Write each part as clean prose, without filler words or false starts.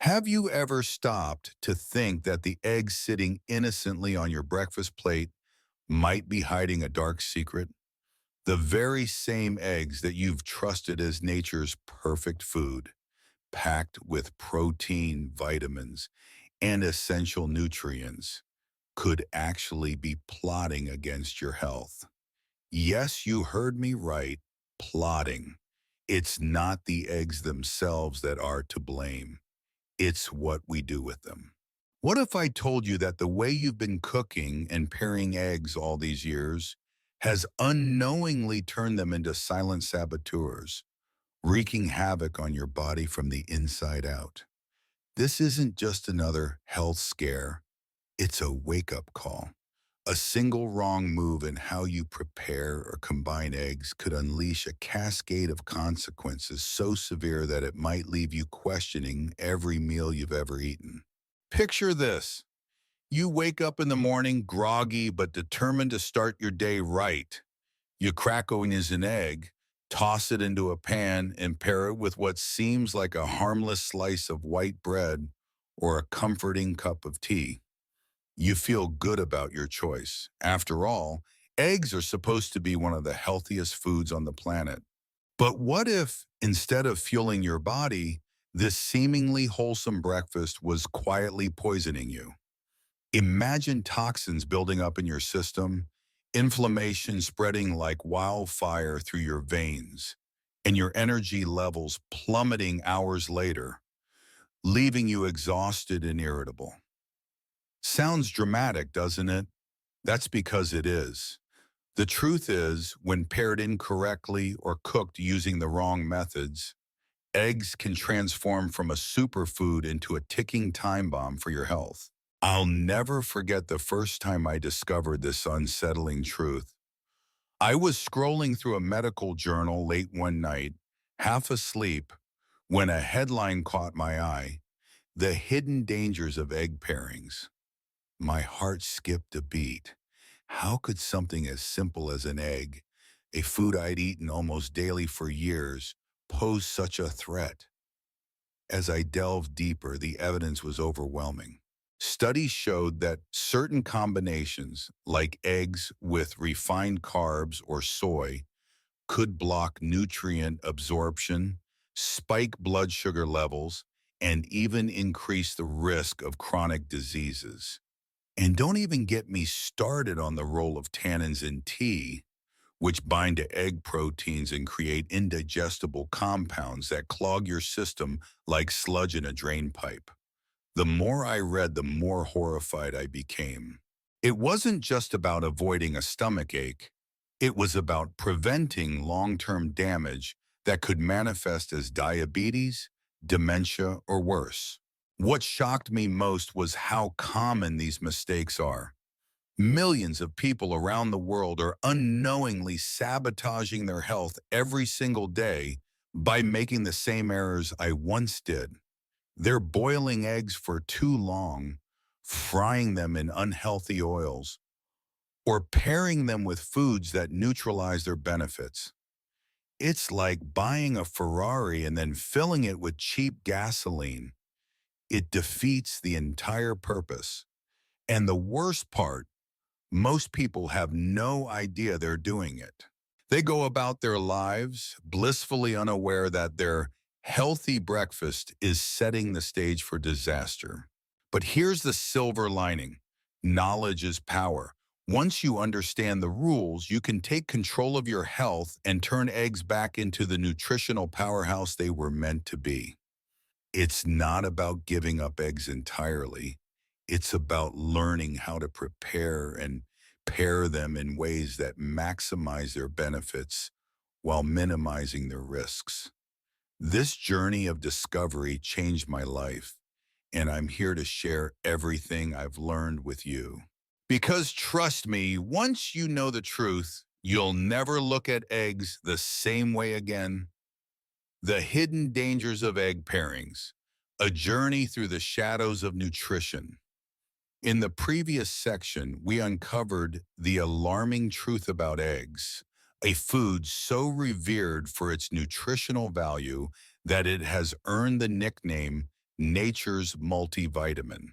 Have you ever stopped to think that the egg sitting innocently on your breakfast plate might be hiding a dark secret? The very same eggs that you've trusted as nature's perfect food, packed with protein, vitamins, and essential nutrients, could actually be plotting against your health. Yes, you heard me right, plotting. It's not the eggs themselves that are to blame. It's what we do with them. What if I told you that the way you've been cooking and pairing eggs all these years has unknowingly turned them into silent saboteurs, wreaking havoc on your body from the inside out? This isn't just another health scare, it's a wake-up call. A single wrong move in how you prepare or combine eggs could unleash a cascade of consequences so severe that it might leave you questioning every meal you've ever eaten. Picture this. You wake up in the morning groggy but determined to start your day right. You crack open an egg, toss it into a pan, and pair it with what seems like a harmless slice of white bread or a comforting cup of tea. You feel good about your choice. After all, eggs are supposed to be one of the healthiest foods on the planet. But what if, instead of fueling your body, this seemingly wholesome breakfast was quietly poisoning you? Imagine toxins building up in your system, inflammation spreading like wildfire through your veins, and your energy levels plummeting hours later, leaving you exhausted and irritable. Sounds dramatic, doesn't it? That's because it is. The truth is, when paired incorrectly or cooked using the wrong methods, eggs can transform from a superfood into a ticking time bomb for your health. I'll never forget the first time I discovered this unsettling truth. I was scrolling through a medical journal late one night, half asleep, when a headline caught my eye: The Hidden Dangers of Egg Pairings. My heart skipped a beat. How could something as simple as an egg, a food I'd eaten almost daily for years, pose such a threat? As I delved deeper, the evidence was overwhelming. Studies showed that certain combinations, like eggs with refined carbs or soy, could block nutrient absorption, spike blood sugar levels, and even increase the risk of chronic diseases. And don't even get me started on the role of tannins in tea, which bind to egg proteins and create indigestible compounds that clog your system like sludge in a drain pipe. The more I read, the more horrified I became. It wasn't just about avoiding a stomach ache. It was about preventing long-term damage that could manifest as diabetes, dementia, or worse. What shocked me most was how common these mistakes are. Millions of people around the world are unknowingly sabotaging their health every single day by making the same errors I once did. They're boiling eggs for too long, frying them in unhealthy oils, or pairing them with foods that neutralize their benefits. It's like buying a Ferrari and then filling it with cheap gasoline. It defeats the entire purpose. And the worst part, most people have no idea they're doing it. They go about their lives blissfully unaware that their healthy breakfast is setting the stage for disaster. But here's the silver lining. Knowledge is power. Once you understand the rules, you can take control of your health and turn eggs back into the nutritional powerhouse they were meant to be. It's not about giving up eggs entirely. It's about learning how to prepare and pair them in ways that maximize their benefits while minimizing their risks. This journey of discovery changed my life, and I'm here to share everything I've learned with you. Because trust me, once you know the truth, you'll never look at eggs the same way again. The Hidden Dangers of Egg Pairings, a journey through the shadows of nutrition. In the previous section, we uncovered the alarming truth about eggs, a food so revered for its nutritional value that it has earned the nickname nature's multivitamin.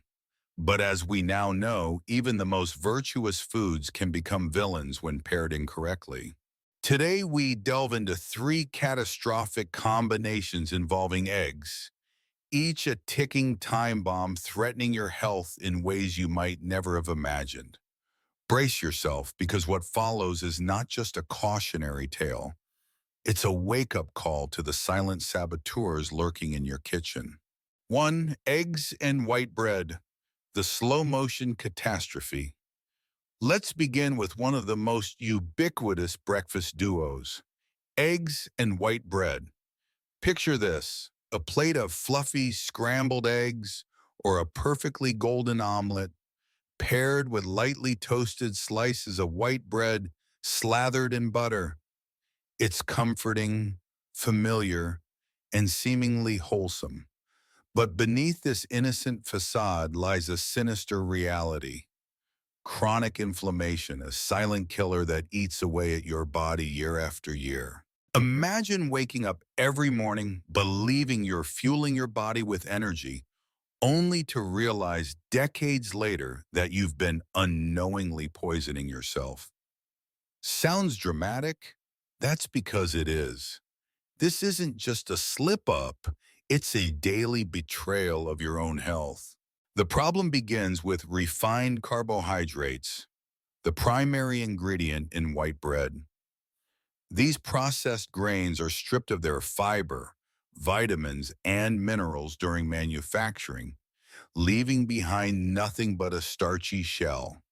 But as we now know, even the most virtuous foods can become villains when paired incorrectly. Today, we delve into three catastrophic combinations involving eggs, each a ticking time bomb threatening your health in ways you might never have imagined. Brace yourself, because what follows is not just a cautionary tale. It's a wake-up call to the silent saboteurs lurking in your kitchen. 1. Eggs and white bread, the slow-motion catastrophe. Let's begin with one of the most ubiquitous breakfast duos, eggs and white bread. Picture this: a plate of fluffy scrambled eggs or a perfectly golden omelet paired with lightly toasted slices of white bread slathered in butter. It's comforting, familiar, and seemingly wholesome. But beneath this innocent facade lies a sinister reality: chronic inflammation, a silent killer that eats away at your body year after year. Imagine waking up every morning believing you're fueling your body with energy, only to realize decades later that you've been unknowingly poisoning yourself. Sounds dramatic? That's because it is. This isn't just a slip-up, it's a daily betrayal of your own health. The problem begins with refined carbohydrates, the primary ingredient in white bread. These processed grains are stripped of their fiber, vitamins, and minerals during manufacturing, leaving behind nothing but a starchy shell.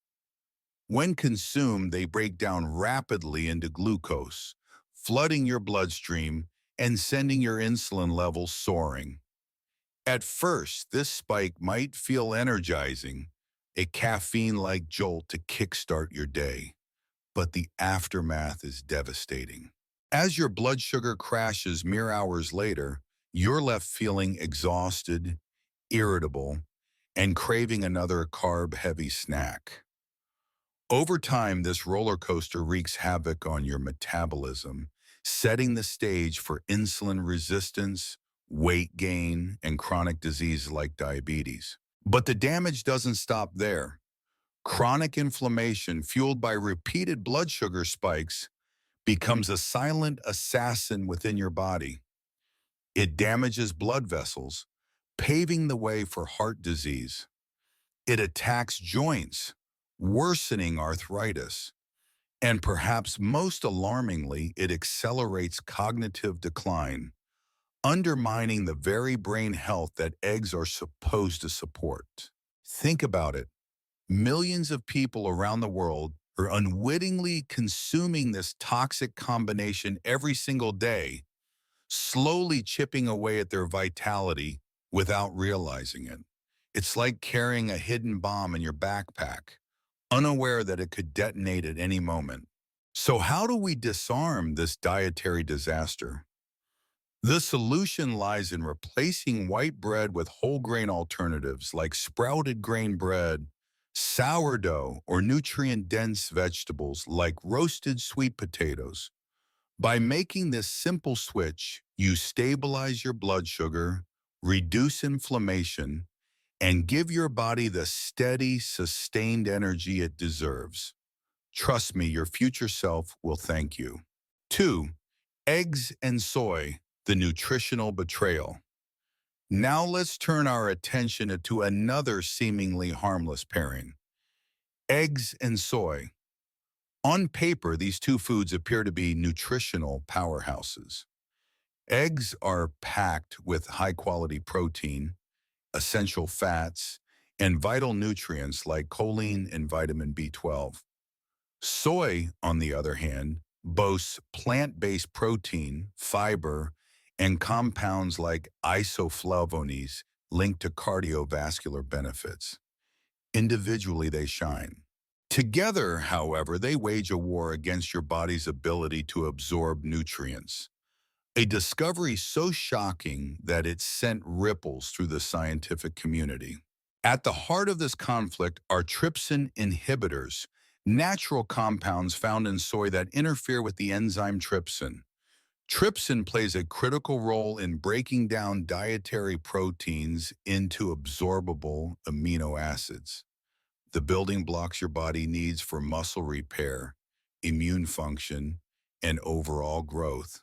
When consumed, they break down rapidly into glucose, flooding your bloodstream and sending your insulin levels soaring. At first, this spike might feel energizing, a caffeine-like jolt to kickstart your day, but the aftermath is devastating. As your blood sugar crashes mere hours later, you're left feeling exhausted, irritable, and craving another carb-heavy snack. Over time, this roller coaster wreaks havoc on your metabolism, setting the stage for insulin resistance, weight gain, and chronic diseases like diabetes. But the damage doesn't stop there. Chronic inflammation fueled by repeated blood sugar spikes becomes a silent assassin within your body. It damages blood vessels, paving the way for heart disease. It attacks joints, worsening arthritis. And perhaps most alarmingly, it accelerates cognitive decline, undermining the very brain health that eggs are supposed to support. Think about it. Millions of people around the world are unwittingly consuming this toxic combination every single day, slowly chipping away at their vitality without realizing it. It's like carrying a hidden bomb in your backpack, unaware that it could detonate at any moment. So how do we disarm this dietary disaster? The solution lies in replacing white bread with whole grain alternatives like sprouted grain bread, sourdough, or nutrient-dense vegetables like roasted sweet potatoes. By making this simple switch, you stabilize your blood sugar, reduce inflammation, and give your body the steady, sustained energy it deserves. Trust me, your future self will thank you. 2. Eggs and soy, the nutritional betrayal. Now let's turn our attention to another seemingly harmless pairing: eggs and soy. On paper, these two foods appear to be nutritional powerhouses. Eggs are packed with high-quality protein, essential fats, and vital nutrients like choline and vitamin B12. Soy, on the other hand, boasts plant-based protein, fiber, and compounds like isoflavones linked to cardiovascular benefits. Individually, they shine. Together, however, they wage a war against your body's ability to absorb nutrients. A discovery so shocking that it sent ripples through the scientific community. At the heart of this conflict are trypsin inhibitors, natural compounds found in soy that interfere with the enzyme trypsin. Trypsin plays a critical role in breaking down dietary proteins into absorbable amino acids, the building blocks your body needs for muscle repair, immune function, and overall growth.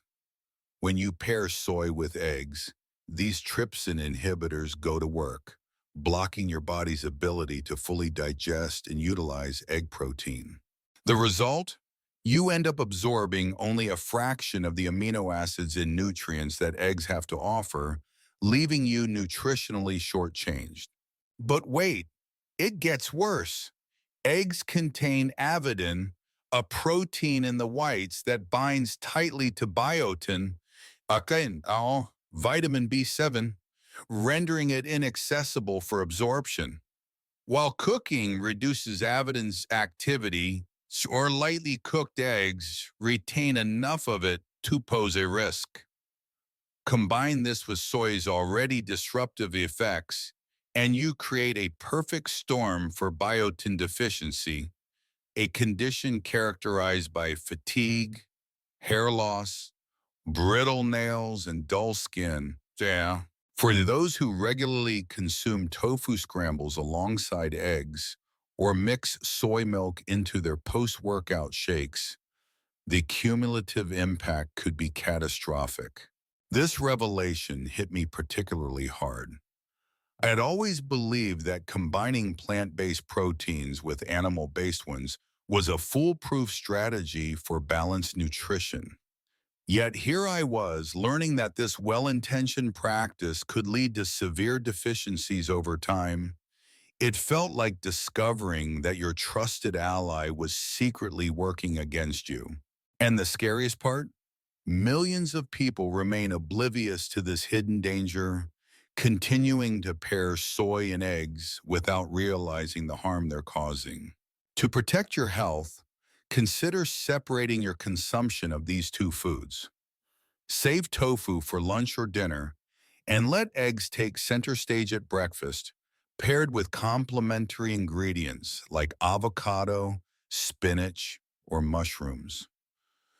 When you pair soy with eggs, these trypsin inhibitors go to work, blocking your body's ability to fully digest and utilize egg protein. The result? You end up absorbing only a fraction of the amino acids and nutrients that eggs have to offer, leaving you nutritionally shortchanged. But wait, it gets worse. Eggs contain avidin, a protein in the whites that binds tightly to biotin, again, vitamin B7, rendering it inaccessible for absorption. While cooking reduces avidin's activity, or lightly cooked eggs retain enough of it to pose a risk. Combine this with soy's already disruptive effects, and you create a perfect storm for biotin deficiency, a condition characterized by fatigue, hair loss, brittle nails, and dull skin. Yeah. For those who regularly consume tofu scrambles alongside eggs or mix soy milk into their post-workout shakes, the cumulative impact could be catastrophic. This revelation hit me particularly hard. I had always believed that combining plant-based proteins with animal-based ones was a foolproof strategy for balanced nutrition. Yet here I was, learning that this well-intentioned practice could lead to severe deficiencies over time. It felt like discovering that your trusted ally was secretly working against you. And the scariest part? Millions of people remain oblivious to this hidden danger, continuing to pair soy and eggs without realizing the harm they're causing. To protect your health, consider separating your consumption of these two foods. Save tofu for lunch or dinner, and let eggs take center stage at breakfast, paired with complementary ingredients like avocado, spinach, or mushrooms.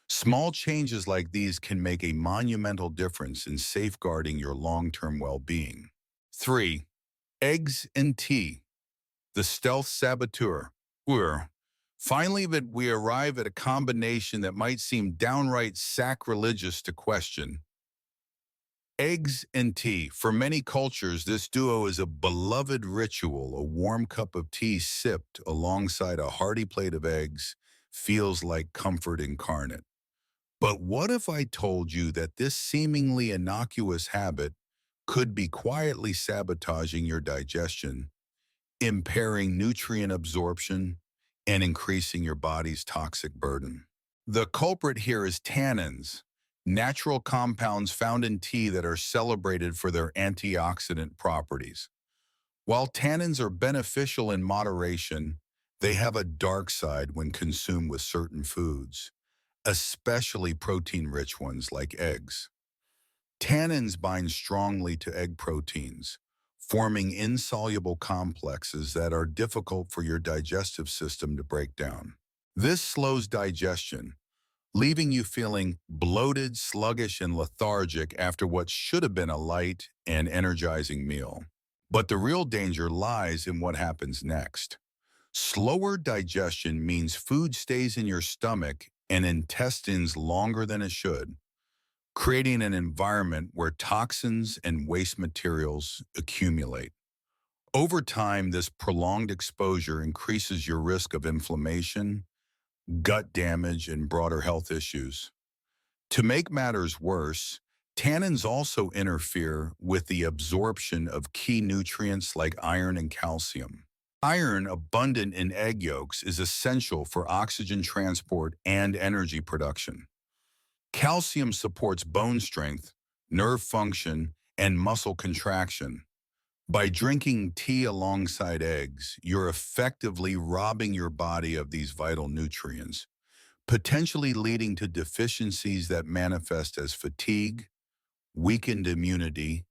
Small changes like these can make a monumental difference in safeguarding your long-term well-being. 3. Eggs and tea, the stealth saboteur. Finally, that we arrive at a combination that might seem downright sacrilegious to question. Eggs and tea. For many cultures, this duo is a beloved ritual. A warm cup of tea sipped alongside a hearty plate of eggs feels like comfort incarnate. But what if I told you that this seemingly innocuous habit could be quietly sabotaging your digestion, impairing nutrient absorption, and increasing your body's toxic burden? The culprit here is tannins, natural compounds found in tea that are celebrated for their antioxidant properties. While tannins are beneficial in moderation, they have a dark side when consumed with certain foods, especially protein-rich ones like eggs. Tannins bind strongly to egg proteins, forming insoluble complexes that are difficult for your digestive system to break down. This slows digestion, leaving you feeling bloated, sluggish, and lethargic after what should have been a light and energizing meal. But the real danger lies in what happens next. Slower digestion means food stays in your stomach and intestines longer than it should, creating an environment where toxins and waste materials accumulate. Over time, this prolonged exposure increases your risk of inflammation, gut damage, and broader health issues. To make matters worse, tannins also interfere with the absorption of key nutrients like iron and calcium. Iron, abundant in egg yolks, is essential for oxygen transport and energy production. Calcium supports bone strength, nerve function, and muscle contraction. By drinking tea alongside eggs, you're effectively robbing your body of these vital nutrients, potentially leading to deficiencies that manifest as fatigue, weakened immunity,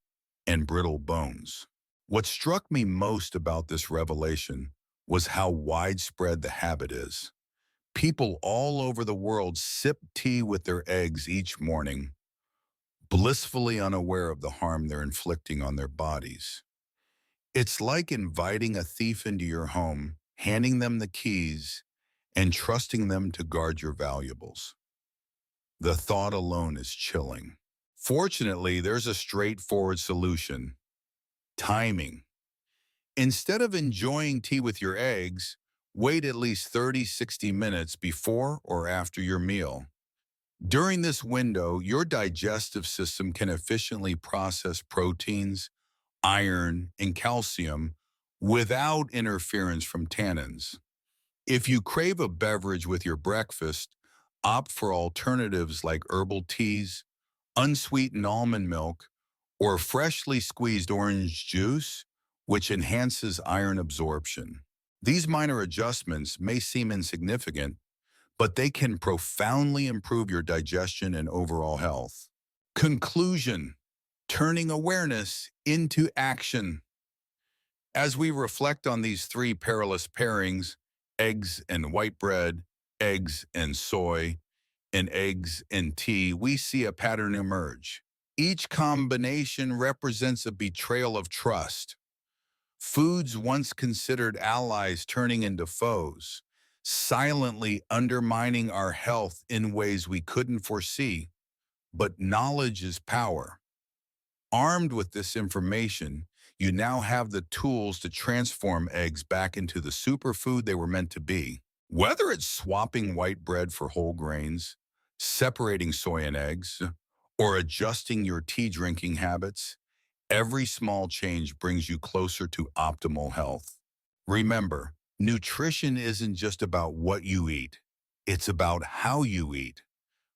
and brittle bones. What struck me most about this revelation was how widespread the habit is. People all over the world sip tea with their eggs each morning, blissfully unaware of the harm they're inflicting on their bodies. It's like inviting a thief into your home, handing them the keys, and trusting them to guard your valuables. The thought alone is chilling. Fortunately, there's a straightforward solution: timing. Instead of enjoying tea with your eggs, wait at least 30-60 minutes before or after your meal. During this window, your digestive system can efficiently process proteins, iron, and calcium without interference from tannins. If you crave a beverage with your breakfast, opt for alternatives like herbal teas, unsweetened almond milk, or freshly squeezed orange juice, which enhances iron absorption. These minor adjustments may seem insignificant, but they can profoundly improve your digestion and overall health. Conclusion: turning awareness into action. As we reflect on these three perilous pairings, eggs and white bread, eggs and soy, and eggs and tea, we see a pattern emerge. Each combination represents a betrayal of trust. Foods once considered allies turning into foes, silently undermining our health in ways we couldn't foresee. But knowledge is power. Armed with this information, you now have the tools to transform eggs back into the superfood they were meant to be. Whether it's swapping white bread for whole grains, separating soy and eggs, or adjusting your tea drinking habits, every small change brings you closer to optimal health. Remember, nutrition isn't just about what you eat, it's about how you eat.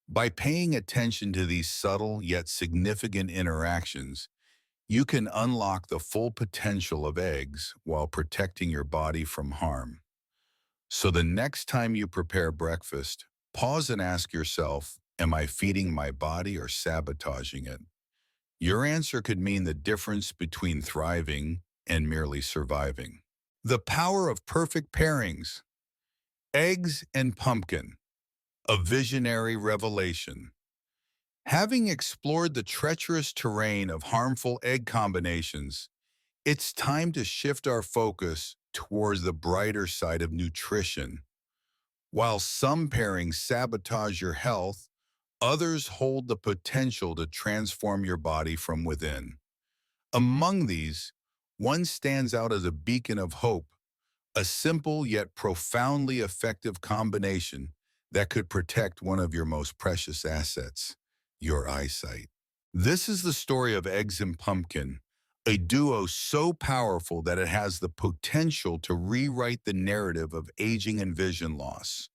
By paying attention to these subtle yet significant interactions, you can unlock the full potential of eggs while protecting your body from harm. So the next time you prepare breakfast, pause and ask yourself, am I feeding my body or sabotaging it? Your answer could mean the difference between thriving and merely surviving. The power of perfect pairings. Eggs and pumpkin, a visionary revelation. Having explored the treacherous terrain of harmful egg combinations, it's time to shift our focus towards the brighter side of nutrition. While some pairings sabotage your health, others hold the potential to transform your body from within. Among these, one stands out as a beacon of hope, a simple yet profoundly effective combination that could protect one of your most precious assets, your eyesight. This is the story of eggs and pumpkin, a duo so powerful that it has the potential to rewrite the narrative of aging and vision loss.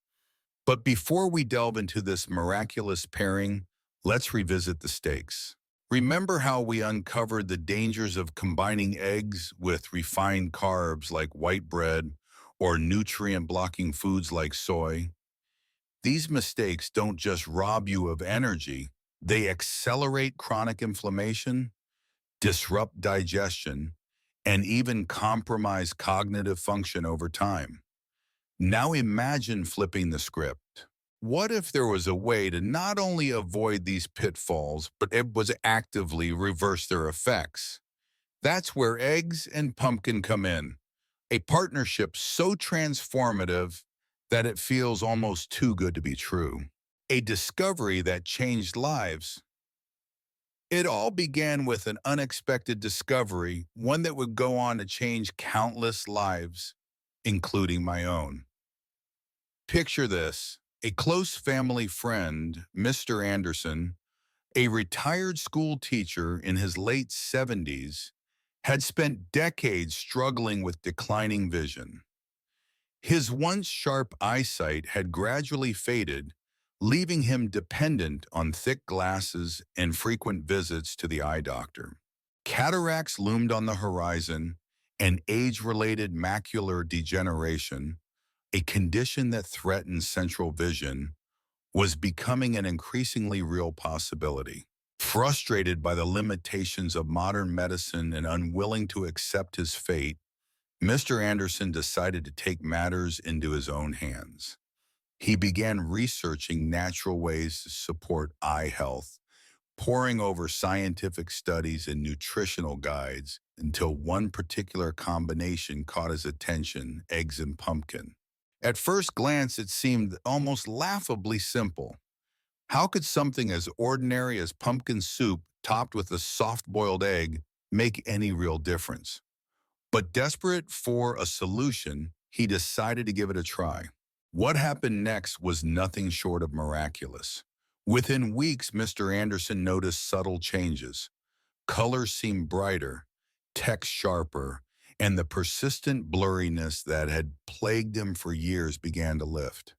But before we delve into this miraculous pairing, let's revisit the stakes. Remember how we uncovered the dangers of combining eggs with refined carbs like white bread or nutrient-blocking foods like soy? These mistakes don't just rob you of energy, they accelerate chronic inflammation, disrupt digestion, and even compromise cognitive function over time. Now imagine flipping the script. What if there was a way to not only avoid these pitfalls, but it was actively reverse their effects? That's where eggs and pumpkin come in, a partnership so transformative that it feels almost too good to be true. A discovery that changed lives. It all began with an unexpected discovery, one that would go on to change countless lives, including my own. Picture this: a close family friend, Mr. Anderson, a retired school teacher in his late 70s, had spent decades struggling with declining vision. His once sharp eyesight had gradually faded, leaving him dependent on thick glasses and frequent visits to the eye doctor. Cataracts loomed on the horizon, and age-related macular degeneration, a condition that threatens central vision, was becoming an increasingly real possibility. Frustrated by the limitations of modern medicine and unwilling to accept his fate, Mr. Anderson decided to take matters into his own hands. He began researching natural ways to support eye health, poring over scientific studies and nutritional guides until one particular combination caught his attention: eggs and pumpkin. At first glance, it seemed almost laughably simple. How could something as ordinary as pumpkin soup topped with a soft-boiled egg make any real difference? But desperate for a solution, he decided to give it a try. What happened next was nothing short of miraculous. Within weeks, Mr. Anderson noticed subtle changes. Colors seemed brighter, text sharper, and the persistent blurriness that had plagued him for years began to lift.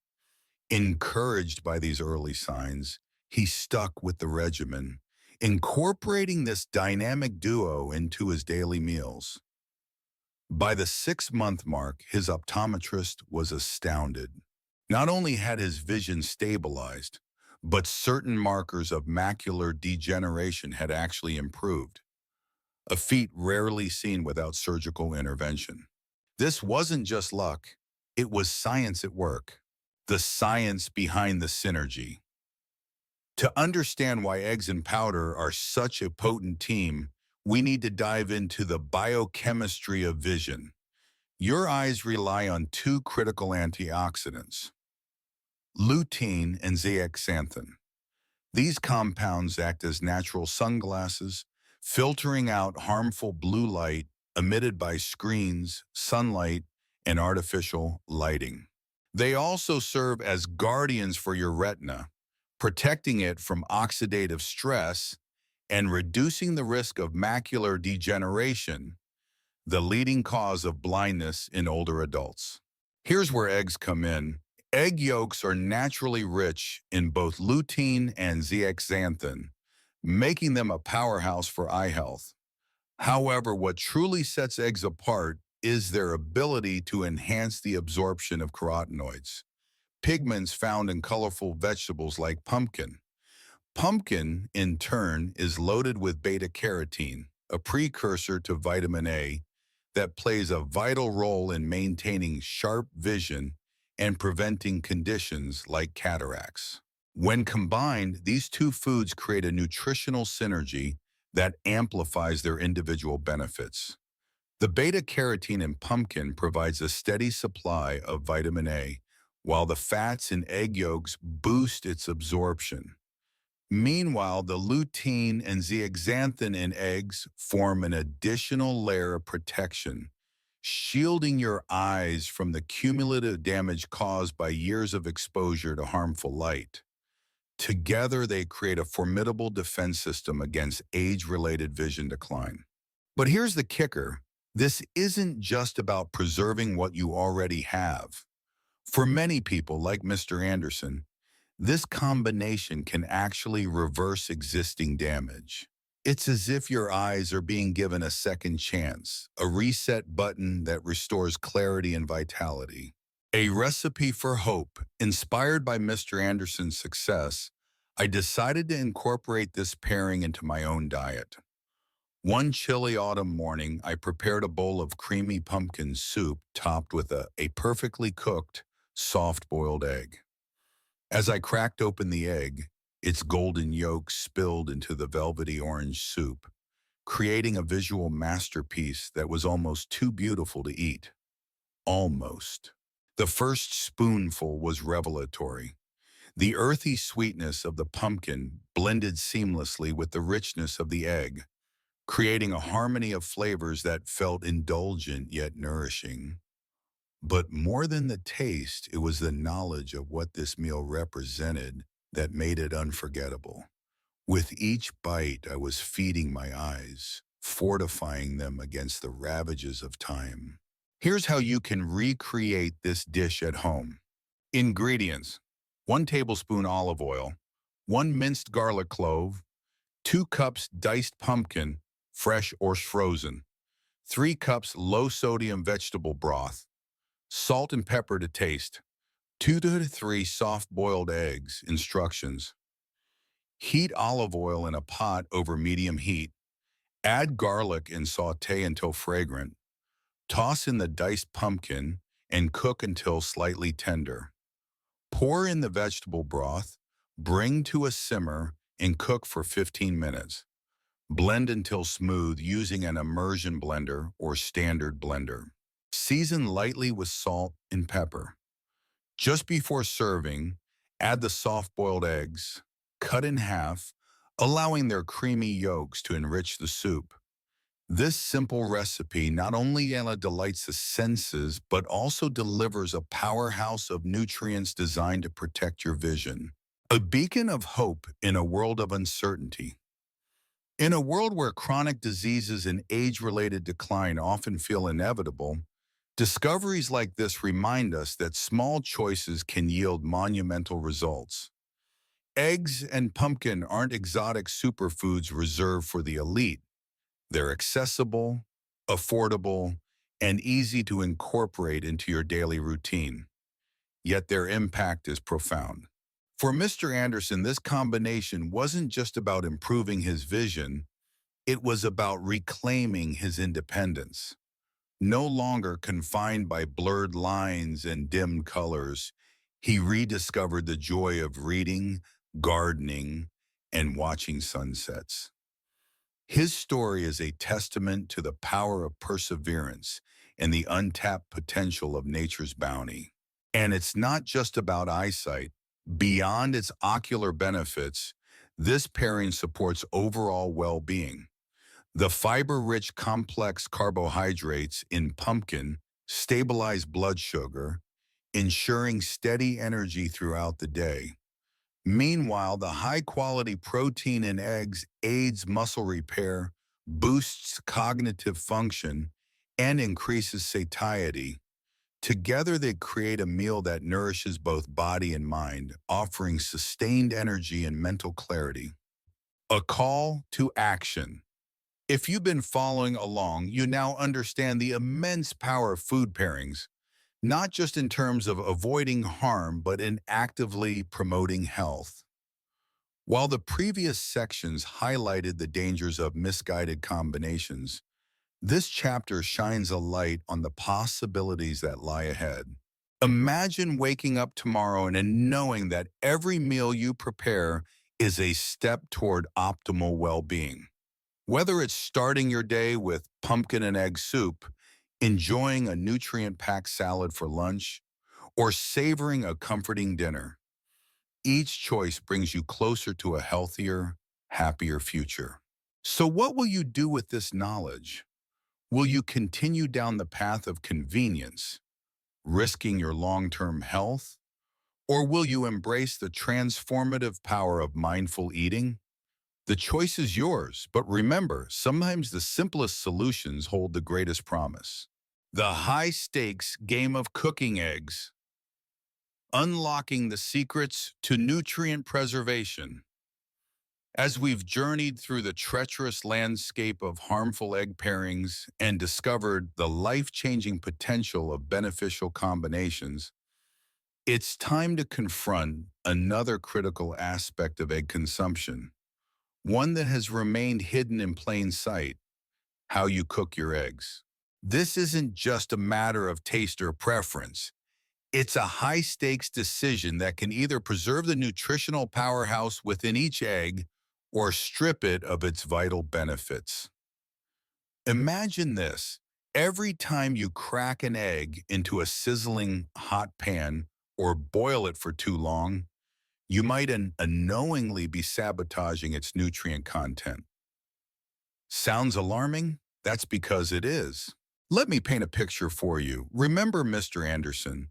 Encouraged by these early signs, he stuck with the regimen, incorporating this dynamic duo into his daily meals. By the 6-month mark, his optometrist was astounded. Not only had his vision stabilized, but certain markers of macular degeneration had actually improved, a feat rarely seen without surgical intervention. This wasn't just luck, it was science at work, the science behind the synergy. To understand why eggs and powder are such a potent team, we need to dive into the biochemistry of vision. Your eyes rely on two critical antioxidants: lutein and zeaxanthin. These compounds act as natural sunglasses, filtering out harmful blue light emitted by screens, sunlight, and artificial lighting. They also serve as guardians for your retina, protecting it from oxidative stress and reducing the risk of macular degeneration, the leading cause of blindness in older adults. Here's where eggs come in. Egg yolks are naturally rich in both lutein and zeaxanthin, making them a powerhouse for eye health. However, what truly sets eggs apart is their ability to enhance the absorption of carotenoids, pigments found in colorful vegetables like pumpkin. Pumpkin, in turn, is loaded with beta-carotene, a precursor to vitamin A that plays a vital role in maintaining sharp vision and preventing conditions like cataracts. When combined, these two foods create a nutritional synergy that amplifies their individual benefits. The beta-carotene in pumpkin provides a steady supply of vitamin A, while the fats in egg yolks boost its absorption. Meanwhile, the lutein and zeaxanthin in eggs form an additional layer of protection, shielding your eyes from the cumulative damage caused by years of exposure to harmful light. Together, they create a formidable defense system against age-related vision decline. But here's the kicker. This isn't just about preserving what you already have. For many people, like Mr. Anderson, this combination can actually reverse existing damage. It's as if your eyes are being given a second chance, a reset button that restores clarity and vitality. A recipe for hope. Inspired by Mr. Anderson's success, I decided to incorporate this pairing into my own diet. One chilly autumn morning, I prepared a bowl of creamy pumpkin soup topped with a perfectly cooked, soft-boiled egg. As I cracked open the egg, its golden yolk spilled into the velvety orange soup, creating a visual masterpiece that was almost too beautiful to eat. Almost. The first spoonful was revelatory. The earthy sweetness of the pumpkin blended seamlessly with the richness of the egg, creating a harmony of flavors that felt indulgent yet nourishing. But more than the taste, it was the knowledge of what this meal represented that made it unforgettable. With each bite, I was feeding my eyes, fortifying them against the ravages of time. Here's how you can recreate this dish at home. Ingredients: 1 tablespoon olive oil, 1 minced garlic clove, 2 cups diced pumpkin, fresh or frozen, 3 cups low-sodium vegetable broth, salt and pepper to taste, 2 to 3 soft-boiled eggs. Instructions: heat olive oil in a pot over medium heat. Add garlic and saute until fragrant. Toss in the diced pumpkin and cook until slightly tender. Pour in the vegetable broth, bring to a simmer, and cook for 15 minutes. Blend until smooth using an immersion blender or standard blender. Season lightly with salt and pepper. Just before serving, add the soft-boiled eggs, cut in half, allowing their creamy yolks to enrich the soup. This simple recipe not only delights the senses, but also delivers a powerhouse of nutrients designed to protect your vision. A beacon of hope in a world of uncertainty. In a world where chronic diseases and age-related decline often feel inevitable, discoveries like this remind us that small choices can yield monumental results. Eggs and pumpkin aren't exotic superfoods reserved for the elite. They're accessible, affordable, and easy to incorporate into your daily routine. Yet their impact is profound. For Mr. Anderson, this combination wasn't just about improving his vision, it was about reclaiming his independence. No longer confined by blurred lines and dim colors, he rediscovered the joy of reading, gardening, and watching sunsets. His story is a testament to the power of perseverance and the untapped potential of nature's bounty. And it's not just about eyesight. Beyond its ocular benefits, this pairing supports overall well-being. The fiber-rich complex carbohydrates in pumpkin stabilize blood sugar, ensuring steady energy throughout the day. Meanwhile, the high-quality protein in eggs aids muscle repair, boosts cognitive function, and increases satiety. Together, they create a meal that nourishes both body and mind, offering sustained energy and mental clarity. A call to action. If you've been following along, you now understand the immense power of food pairings, not just in terms of avoiding harm, but in actively promoting health. While the previous sections highlighted the dangers of misguided combinations, this chapter shines a light on the possibilities that lie ahead. Imagine waking up tomorrow and knowing that every meal you prepare is a step toward optimal well-being. Whether it's starting your day with pumpkin and egg soup, enjoying a nutrient-packed salad for lunch, or savoring a comforting dinner, each choice brings you closer to a healthier, happier future. So what will you do with this knowledge? Will you continue down the path of convenience, risking your long-term health? Or will you embrace the transformative power of mindful eating? The choice is yours, but remember, sometimes the simplest solutions hold the greatest promise. The high-stakes game of cooking eggs, unlocking the secrets to nutrient preservation. As we've journeyed through the treacherous landscape of harmful egg pairings and discovered the life-changing potential of beneficial combinations, it's time to confront another critical aspect of egg consumption, one that has remained hidden in plain sight: how you cook your eggs. This isn't just a matter of taste or preference. It's a high-stakes decision that can either preserve the nutritional powerhouse within each egg or strip it of its vital benefits. Imagine this. Every time you crack an egg into a sizzling hot pan or boil it for too long, you might unknowingly be sabotaging its nutrient content. Sounds alarming? That's because it is. Let me paint a picture for you. Remember Mr. Anderson,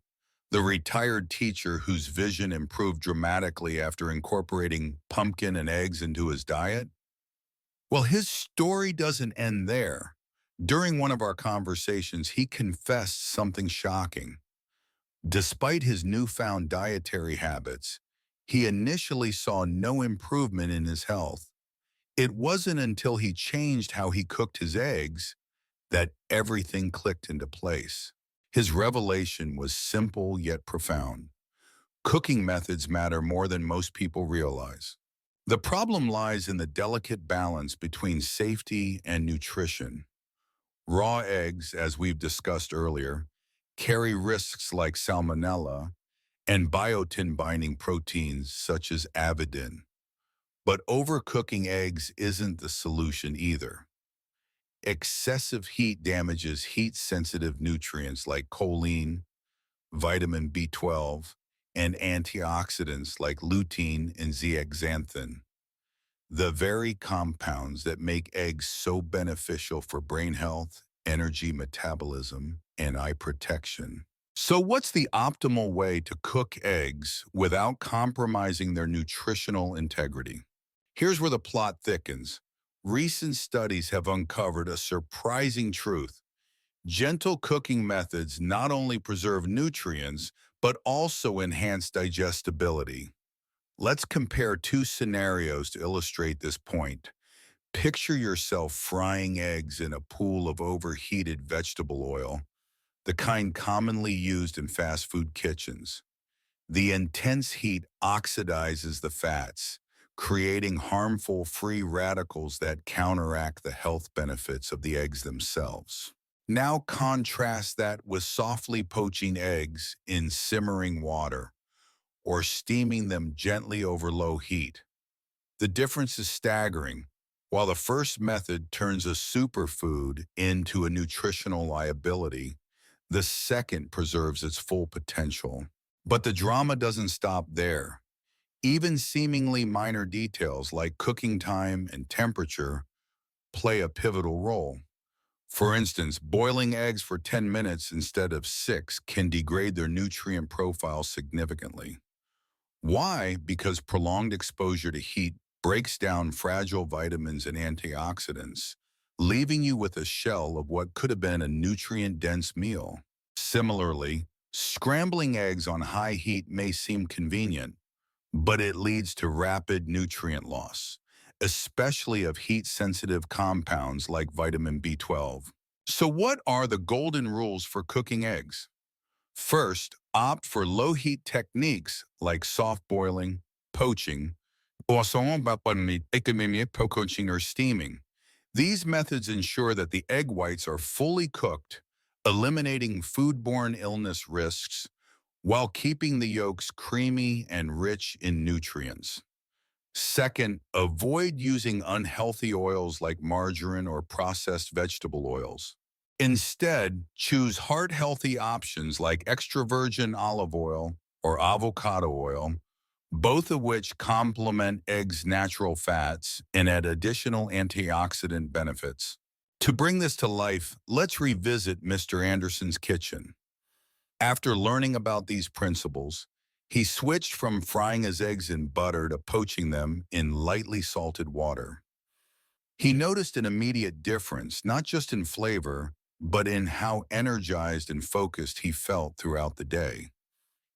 the retired teacher whose vision improved dramatically after incorporating pumpkin and eggs into his diet? Well, his story doesn't end there. During one of our conversations, he confessed something shocking. Despite his newfound dietary habits, he initially saw no improvement in his health. It wasn't until he changed how he cooked his eggs that everything clicked into place. His revelation was simple yet profound. Cooking methods matter more than most people realize. The problem lies in the delicate balance between safety and nutrition. Raw eggs, as we've discussed earlier, carry risks like salmonella and biotin-binding proteins such as avidin. But overcooking eggs isn't the solution either. Excessive heat damages heat-sensitive nutrients like choline, vitamin B12, and antioxidants like lutein and zeaxanthin, the very compounds that make eggs so beneficial for brain health, energy metabolism, and eye protection. So what's the optimal way to cook eggs without compromising their nutritional integrity? Here's where the plot thickens. Recent studies have uncovered a surprising truth. Gentle cooking methods not only preserve nutrients, but also enhance digestibility. Let's compare two scenarios to illustrate this point. Picture yourself frying eggs in a pool of overheated vegetable oil, the kind commonly used in fast food kitchens. The intense heat oxidizes the fats, creating harmful free radicals that counteract the health benefits of the eggs themselves. Now contrast that with softly poaching eggs in simmering water or steaming them gently over low heat. The difference is staggering. While the first method turns a superfood into a nutritional liability, the second preserves its full potential. But the drama doesn't stop there. Even seemingly minor details like cooking time and temperature play a pivotal role. For instance, boiling eggs for 10 minutes instead of 6 can degrade their nutrient profile significantly. Why? Because prolonged exposure to heat breaks down fragile vitamins and antioxidants, leaving you with a shell of what could have been a nutrient-dense meal. Similarly, scrambling eggs on high heat may seem convenient, but it leads to rapid nutrient loss, especially of heat-sensitive compounds like vitamin B12. So what are the golden rules for cooking eggs? First, opt for low-heat techniques like soft boiling, poaching, poaching or steaming. These methods ensure that the egg whites are fully cooked, eliminating foodborne illness risks while keeping the yolks creamy and rich in nutrients. Second, avoid using unhealthy oils like margarine or processed vegetable oils. Instead, choose heart-healthy options like extra virgin olive oil or avocado oil, both of which complement eggs' natural fats and add additional antioxidant benefits. To bring this to life, let's revisit Mr. Anderson's kitchen. After learning about these principles, he switched from frying his eggs in butter to poaching them in lightly salted water. He noticed an immediate difference, not just in flavor, but in how energized and focused he felt throughout the day.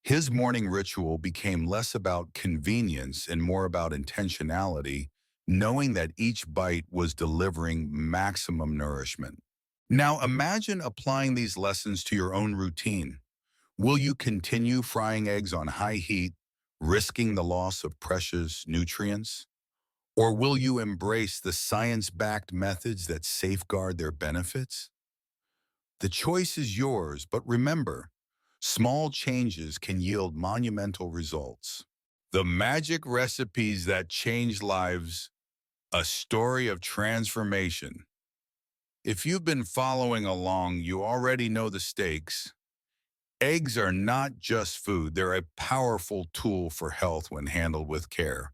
His morning ritual became less about convenience and more about intentionality, knowing that each bite was delivering maximum nourishment. Now imagine applying these lessons to your own routine. Will you continue frying eggs on high heat, risking the loss of precious nutrients? Or will you embrace the science-backed methods that safeguard their benefits? The choice is yours, but remember, small changes can yield monumental results. The magic recipes that change lives, a story of transformation. If you've been following along, you already know the stakes. Eggs are not just food, they're a powerful tool for health when handled with care.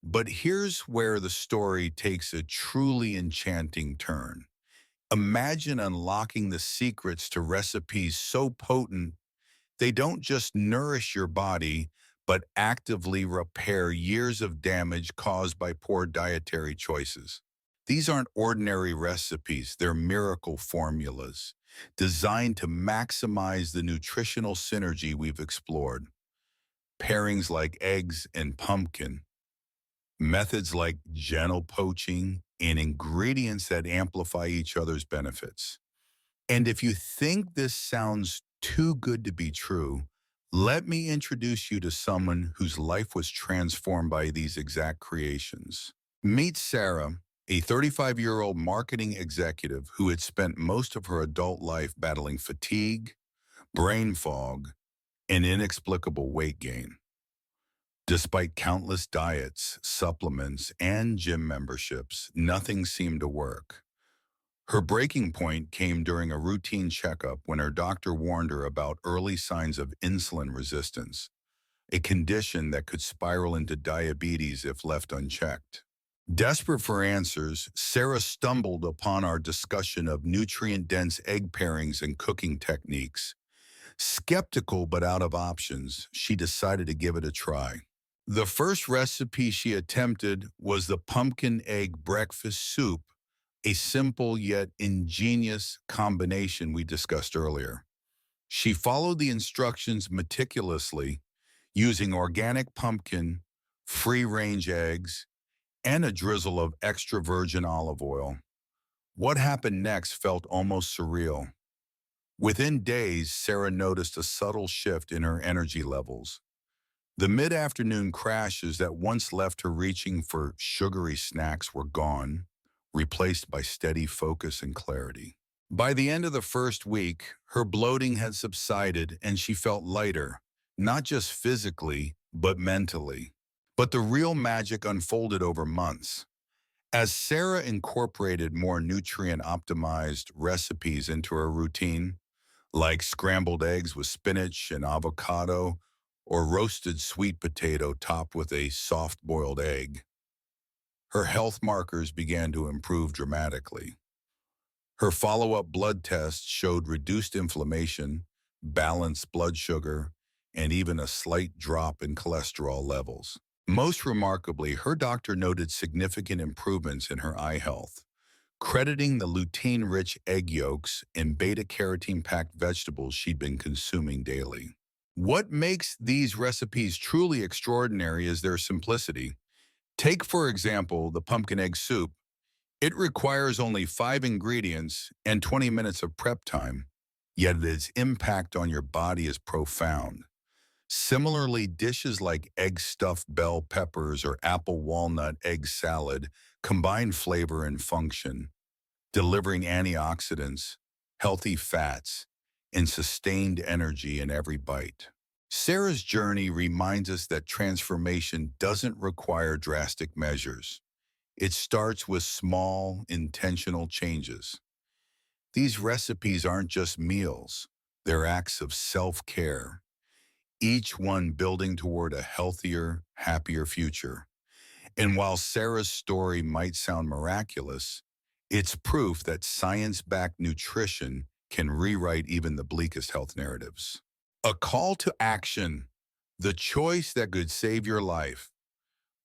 But here's where the story takes a truly enchanting turn. Imagine unlocking the secrets to recipes so potent they don't just nourish your body, but actively repair years of damage caused by poor dietary choices. These aren't ordinary recipes, they're miracle formulas designed to maximize the nutritional synergy we've explored. Pairings like eggs and pumpkin, methods like gentle poaching, and ingredients that amplify each other's benefits. And if you think this sounds too good to be true, let me introduce you to someone whose life was transformed by these exact creations. Meet Sarah, a 35-year-old marketing executive who had spent most of her adult life battling fatigue, brain fog, and inexplicable weight gain. Despite countless diets, supplements, and gym memberships, nothing seemed to work. Her breaking point came during a routine checkup when her doctor warned her about early signs of insulin resistance, a condition that could spiral into diabetes if left unchecked. Desperate for answers, Sarah stumbled upon our discussion of nutrient-dense egg pairings and cooking techniques. Skeptical but out of options, she decided to give it a try. The first recipe she attempted was the pumpkin egg breakfast soup, a simple yet ingenious combination we discussed earlier. She followed the instructions meticulously, using organic pumpkin, free-range eggs, and a drizzle of extra virgin olive oil. What happened next felt almost surreal. Within days, Sarah noticed a subtle shift in her energy levels. The mid-afternoon crashes that once left her reaching for sugary snacks were gone, replaced by steady focus and clarity. By the end of the first week, her bloating had subsided and she felt lighter, not just physically, but mentally. But the real magic unfolded over months. As Sarah incorporated more nutrient-optimized recipes into her routine, like scrambled eggs with spinach and avocado, or roasted sweet potato topped with a soft-boiled egg, her health markers began to improve dramatically. Her follow-up blood tests showed reduced inflammation, balanced blood sugar, and even a slight drop in cholesterol levels. Most remarkably, her doctor noted significant improvements in her eye health, crediting the lutein-rich egg yolks and beta-carotene-packed vegetables she'd been consuming daily. What makes these recipes truly extraordinary is their simplicity. Take, for example, the pumpkin egg soup. It requires only 5 ingredients and 20 minutes of prep time, yet its impact on your body is profound. Similarly, dishes like egg-stuffed bell peppers or apple walnut egg salad combine flavor and function, delivering antioxidants, healthy fats, and sustained energy in every bite. Sarah's journey reminds us that transformation doesn't require drastic measures. It starts with small, intentional changes. These recipes aren't just meals, they're acts of self-care, each one building toward a healthier, happier future. And while Sarah's story might sound miraculous, it's proof that science-backed nutrition can rewrite even the bleakest health narratives. A call to action, the choice that could save your life.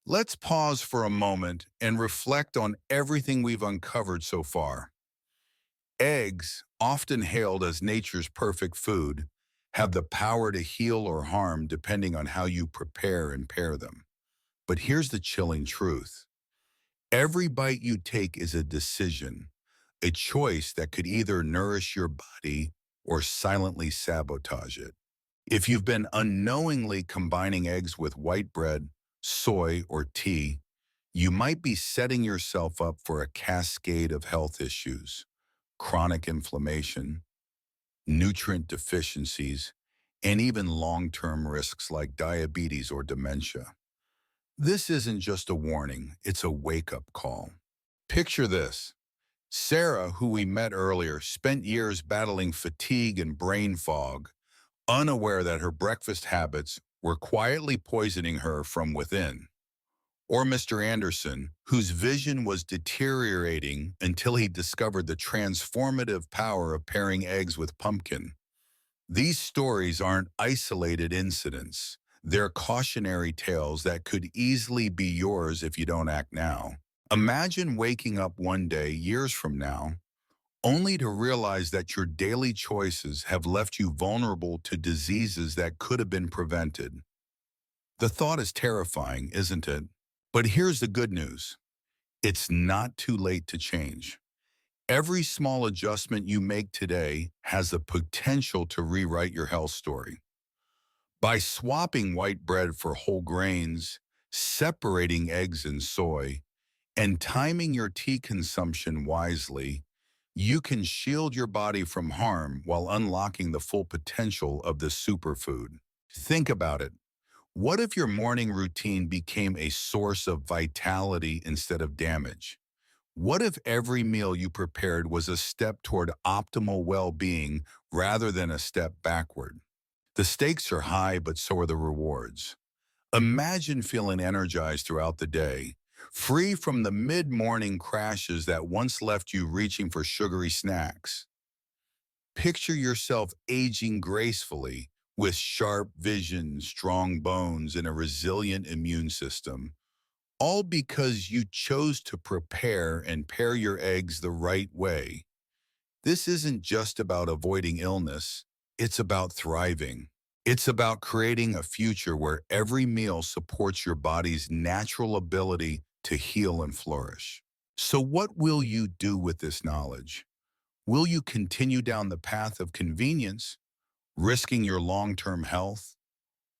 Let's pause for a moment and reflect on everything we've uncovered so far. Eggs, often hailed as nature's perfect food, have the power to heal or harm depending on how you prepare and pair them. But here's the chilling truth. Every bite you take is a decision, a choice that could either nourish your body or silently sabotage it. If you've been unknowingly combining eggs with white bread, soy, or tea, you might be setting yourself up for a cascade of health issues, chronic inflammation, nutrient deficiencies, and even long-term risks like diabetes or dementia. This isn't just a warning, it's a wake-up call. Picture this. Sarah, who we met earlier, spent years battling fatigue and brain fog, unaware that her breakfast habits were quietly poisoning her from within. Or Mr. Anderson, whose vision was deteriorating until he discovered the transformative power of pairing eggs with pumpkin. These stories aren't isolated incidents. They're cautionary tales that could easily be yours if you don't act now. Imagine waking up one day, years from now, only to realize that your daily choices have left you vulnerable to diseases that could have been prevented. The thought is terrifying, isn't it? But here's the good news. It's not too late to change. Every small adjustment you make today has the potential to rewrite your health story. By swapping white bread for whole grains, separating eggs and soy, and timing your tea consumption wisely, you can shield your body from harm while unlocking the full potential of this superfood. Think about it. What if your morning routine became a source of vitality instead of damage? What if every meal you prepared was a step toward optimal well-being rather than a step backward? The stakes are high, but so are the rewards. Imagine feeling energized throughout the day, free from the mid-morning crashes that once left you reaching for sugary snacks. Picture yourself aging gracefully with sharp vision, strong bones, and a resilient immune system, all because you chose to prepare and pair your eggs the right way. This isn't just about avoiding illness, it's about thriving. It's about creating a future where every meal supports your body's natural ability to heal and flourish. So what will you do with this knowledge? Will you continue down the path of convenience, risking your long-term health?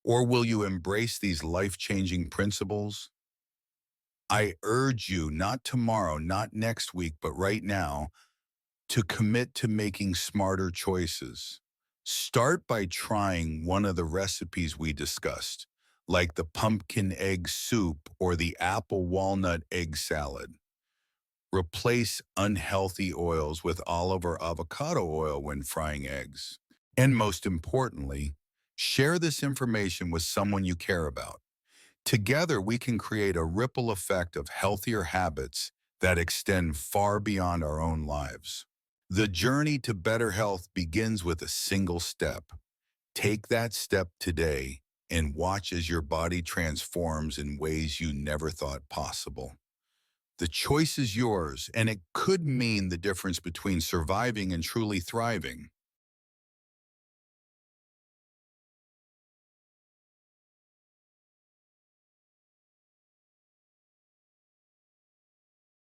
Or will you embrace these life-changing principles? I urge you, not tomorrow, not next week, but right now, to commit to making smarter choices. Start by trying one of the recipes we discussed, like the pumpkin egg soup or the apple walnut egg salad. Replace unhealthy oils with olive or avocado oil when frying eggs. And most importantly, share this information with someone you care about. Together, we can create a ripple effect of healthier habits that extend far beyond our own lives. The journey to better health begins with a single step. Take that step today and watch as your body transforms in ways you never thought possible. The choice is yours, and it could mean the difference between surviving and truly thriving.